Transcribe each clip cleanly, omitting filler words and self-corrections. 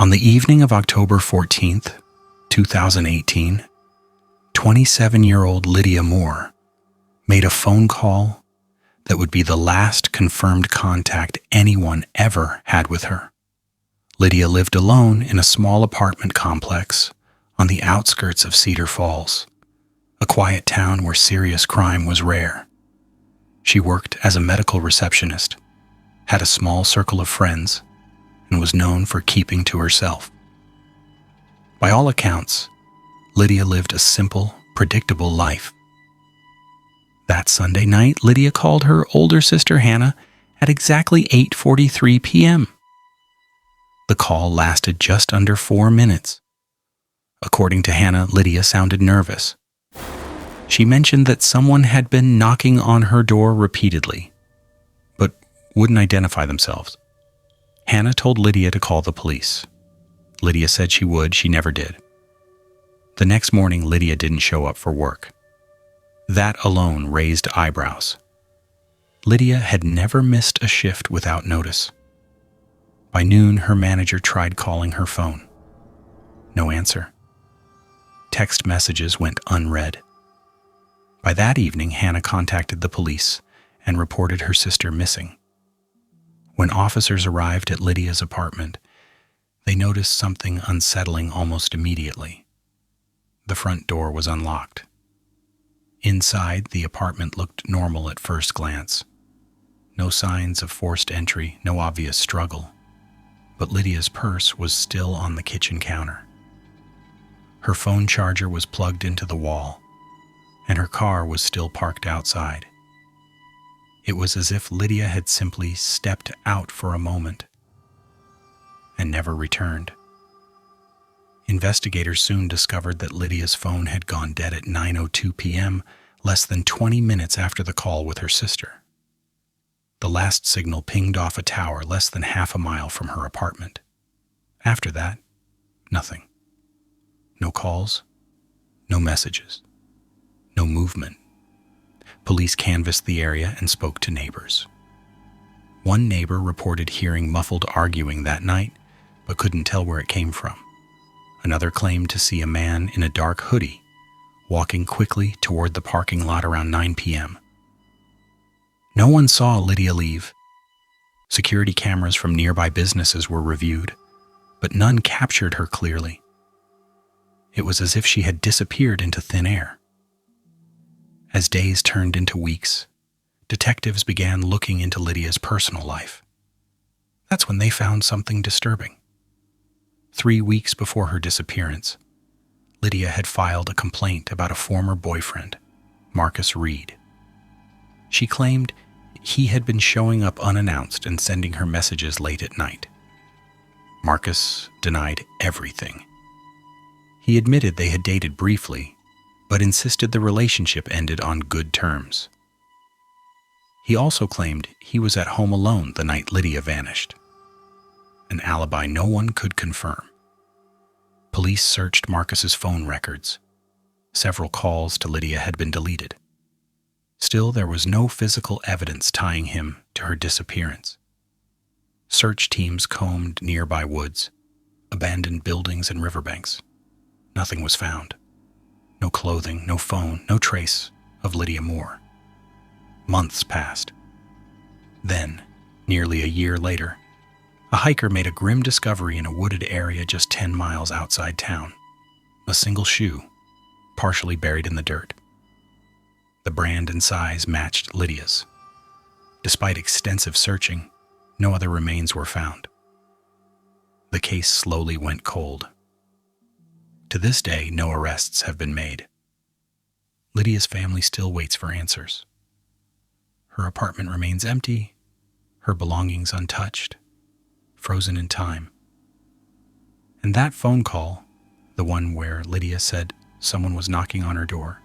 On the evening of October 14th, 2018, 27-year-old Lydia Moore made a phone call that would be the last confirmed contact anyone ever had with her. Lydia lived alone in a small apartment complex on the outskirts of Cedar Falls, a quiet town where serious crime was rare. She worked as a medical receptionist, had a small circle of friends, and was known for keeping to herself. By all accounts, Lydia lived a simple, predictable life. That Sunday night, Lydia called her older sister Hannah at exactly 8:43 p.m. The call lasted just under 4 minutes. According to Hannah, Lydia sounded nervous. She mentioned that someone had been knocking on her door repeatedly, but wouldn't identify themselves. Hannah told Lydia to call the police. Lydia said she would. She never did. The next morning, Lydia didn't show up for work. That alone raised eyebrows. Lydia had never missed a shift without notice. By noon, her manager tried calling her phone. No answer. Text messages went unread. By that evening, Hannah contacted the police and reported her sister missing. When officers arrived at Lydia's apartment, they noticed something unsettling almost immediately. The front door was unlocked. Inside, the apartment looked normal at first glance. No signs of forced entry, no obvious struggle. But Lydia's purse was still on the kitchen counter. Her phone charger was plugged into the wall, and her car was still parked outside. It was as if Lydia had simply stepped out for a moment and never returned. Investigators soon discovered that Lydia's phone had gone dead at 9:02 p.m., less than 20 minutes after the call with her sister. The last signal pinged off a tower less than half a mile from her apartment. After that, nothing. No calls, no messages, no movement. Police canvassed the area and spoke to neighbors. One neighbor reported hearing muffled arguing that night, but couldn't tell where it came from. Another claimed to see a man in a dark hoodie walking quickly toward the parking lot around 9 p.m. No one saw Lydia leave. Security cameras from nearby businesses were reviewed, but none captured her clearly. It was as if she had disappeared into thin air. As days turned into weeks, detectives began looking into Lydia's personal life. That's when they found something disturbing. 3 weeks before her disappearance, Lydia had filed a complaint about a former boyfriend, Marcus Reed. She claimed he had been showing up unannounced and sending her messages late at night. Marcus denied everything. He admitted they had dated briefly, but insisted the relationship ended on good terms. He also claimed he was at home alone the night Lydia vanished, an alibi no one could confirm. Police searched Marcus's phone records. Several calls to Lydia had been deleted. Still, there was no physical evidence tying him to her disappearance. Search teams combed nearby woods, abandoned buildings and riverbanks. Nothing was found. No clothing, no phone, no trace of Lydia Moore. Months passed. Then, nearly a year later, a hiker made a grim discovery in a wooded area just 10 miles outside town. A single shoe, partially buried in the dirt. The brand and size matched Lydia's. Despite extensive searching, no other remains were found. The case slowly went cold. To this day, no arrests have been made. Lydia's family still waits for answers. Her apartment remains empty, her belongings untouched, frozen in time. And that phone call, the one where Lydia said someone was knocking on her door,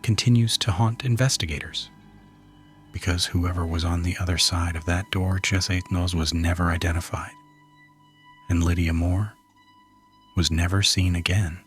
continues to haunt investigators. Because whoever was on the other side of that door, just knows, was never identified. And Lydia Moore was never seen again.